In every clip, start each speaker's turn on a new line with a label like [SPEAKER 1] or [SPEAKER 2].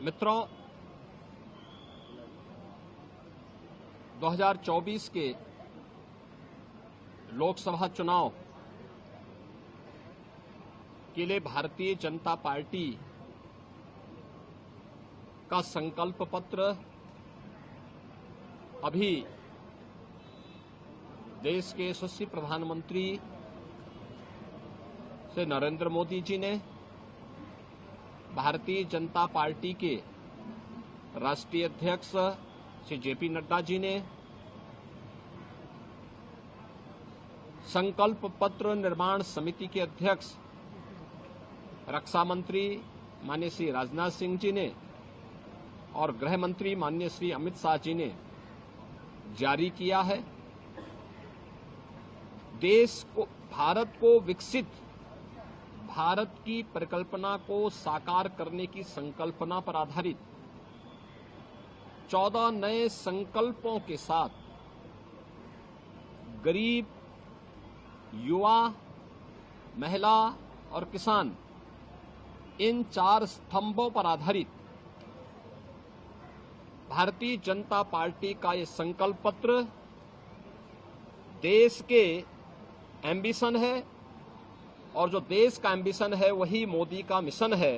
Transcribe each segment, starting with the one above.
[SPEAKER 1] मित्रों, 2024 के लोकसभा चुनाव के लिए भारतीय जनता पार्टी का संकल्प पत्र अभी देश के यशस्वी प्रधानमंत्री श्री नरेंद्र मोदी जी ने भारतीय जनता पार्टी के राष्ट्रीय अध्यक्ष श्री जेपी नड्डा जी ने संकल्प पत्र निर्माण समिति के अध्यक्ष रक्षा मंत्री माननीय श्री राजनाथ सिंह जी ने और गृह मंत्री माननीय श्री अमित शाह जी ने जारी किया है। देश को, भारत को विकसित भारत की परिकल्पना को साकार करने की संकल्पना पर आधारित 14 नए संकल्पों के साथ गरीब, युवा, महिला और किसान, इन 4 स्तंभों पर आधारित भारतीय जनता पार्टी का ये संकल्प पत्र देश के एम्बिशन है, और जो देश का एम्बिशन है वही मोदी का मिशन है।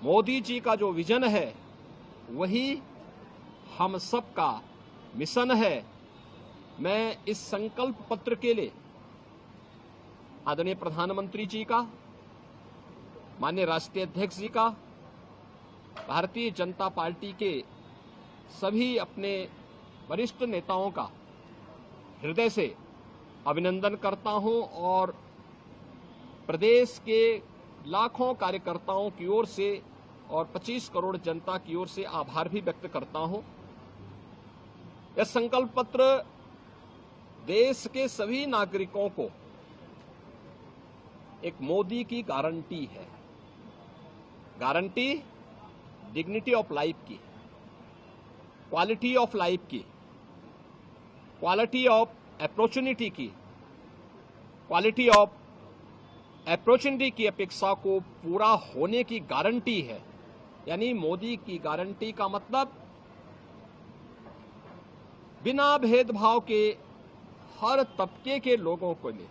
[SPEAKER 1] मोदी जी का जो विजन है वही हम सब का मिशन है। मैं इस संकल्प पत्र के लिए आदरणीय प्रधानमंत्री जी का, माननीय राष्ट्रीय अध्यक्ष जी का, भारतीय जनता पार्टी के सभी अपने वरिष्ठ नेताओं का हृदय से अभिनंदन करता हूं और प्रदेश के लाखों कार्यकर्ताओं की ओर से और 25 करोड़ जनता की ओर से आभार भी व्यक्त करता हूं। यह संकल्प पत्र देश के सभी नागरिकों को एक मोदी की गारंटी है। गारंटी डिग्निटी ऑफ लाइफ की, क्वालिटी ऑफ लाइफ की, क्वालिटी ऑफ अपॉर्चुनिटी की, क्वालिटी ऑफ अपॉर्चुनिटी की अपेक्षा को पूरा होने की गारंटी है। यानी मोदी की गारंटी का मतलब बिना भेदभाव के हर तबके के लोगों को लिए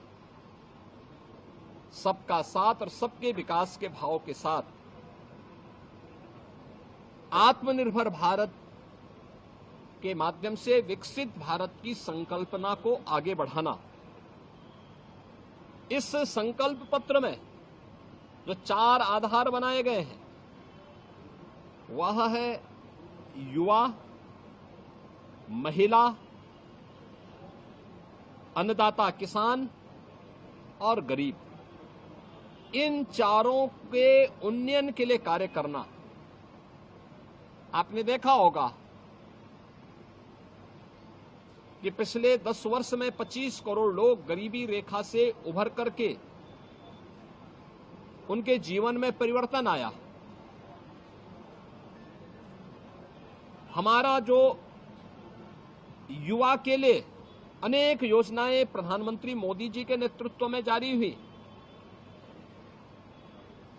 [SPEAKER 1] सबका साथ और सबके विकास के भाव के साथ आत्मनिर्भर भारत के माध्यम से विकसित भारत की संकल्पना को आगे बढ़ाना। इस संकल्प पत्र में जो 4 आधार बनाए गए हैं वह है युवा, महिला, अन्नदाता किसान और गरीब। इन चारों के उन्नयन के लिए कार्य करना। आपने देखा होगा कि पिछले 10 वर्ष में 25 करोड़ लोग गरीबी रेखा से उभर करके उनके जीवन में परिवर्तन आया। हमारा जो युवा के लिए अनेक योजनाएं प्रधानमंत्री मोदी जी के नेतृत्व में जारी हुई,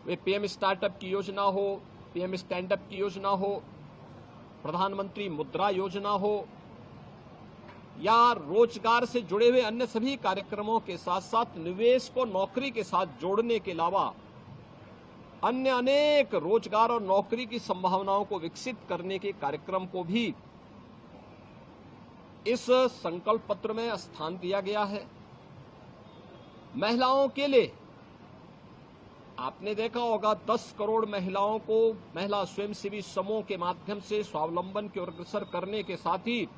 [SPEAKER 1] वे पीएम स्टार्टअप की योजना हो, पीएम स्टैंड अप की योजना हो, प्रधानमंत्री मुद्रा योजना हो, या रोजगार से जुड़े हुए अन्य सभी कार्यक्रमों के साथ साथ निवेश को नौकरी के साथ जोड़ने के अलावा अन्य अनेक रोजगार और नौकरी की संभावनाओं को विकसित करने के कार्यक्रम को भी इस संकल्प पत्र में स्थान दिया गया है। महिलाओं के लिए आपने देखा होगा 10 करोड़ महिलाओं को महिला स्वयंसेवी समूह के माध्यम से स्वावलंबन की ओर अग्रसर करने के साथ ही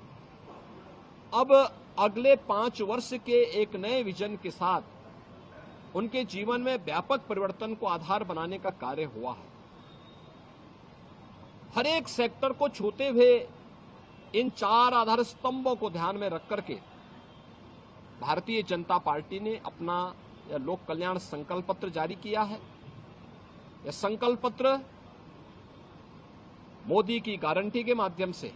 [SPEAKER 1] अब अगले 5 वर्ष के एक नए विजन के साथ उनके जीवन में व्यापक परिवर्तन को आधार बनाने का कार्य हुआ है। हर एक सेक्टर को छूते हुए इन 4 आधार स्तंभों को ध्यान में रख करके भारतीय जनता पार्टी ने अपना लोक कल्याण संकल्प पत्र जारी किया है। यह संकल्प पत्र मोदी की गारंटी के माध्यम से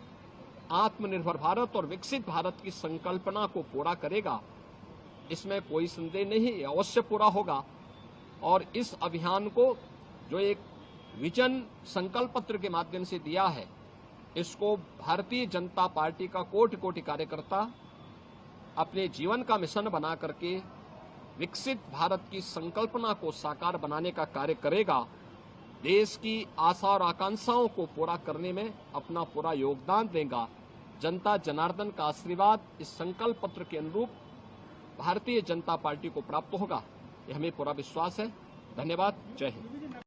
[SPEAKER 1] आत्मनिर्भर भारत और विकसित भारत की संकल्पना को पूरा करेगा, इसमें कोई संदेह नहीं, अवश्य पूरा होगा। और इस अभियान को जो एक विजन संकल्प पत्र के माध्यम से दिया है, इसको भारतीय जनता पार्टी का कोटि कोटि कार्यकर्ता अपने जीवन का मिशन बना करके विकसित भारत की संकल्पना को साकार बनाने का कार्य करेगा। देश की आशा और आकांक्षाओं को पूरा करने में अपना पूरा योगदान देगा। जनता जनार्दन का आशीर्वाद इस संकल्प पत्र के अनुरूप भारतीय जनता पार्टी को प्राप्त होगा, यह हमें पूरा विश्वास है। धन्यवाद। जय हिंद।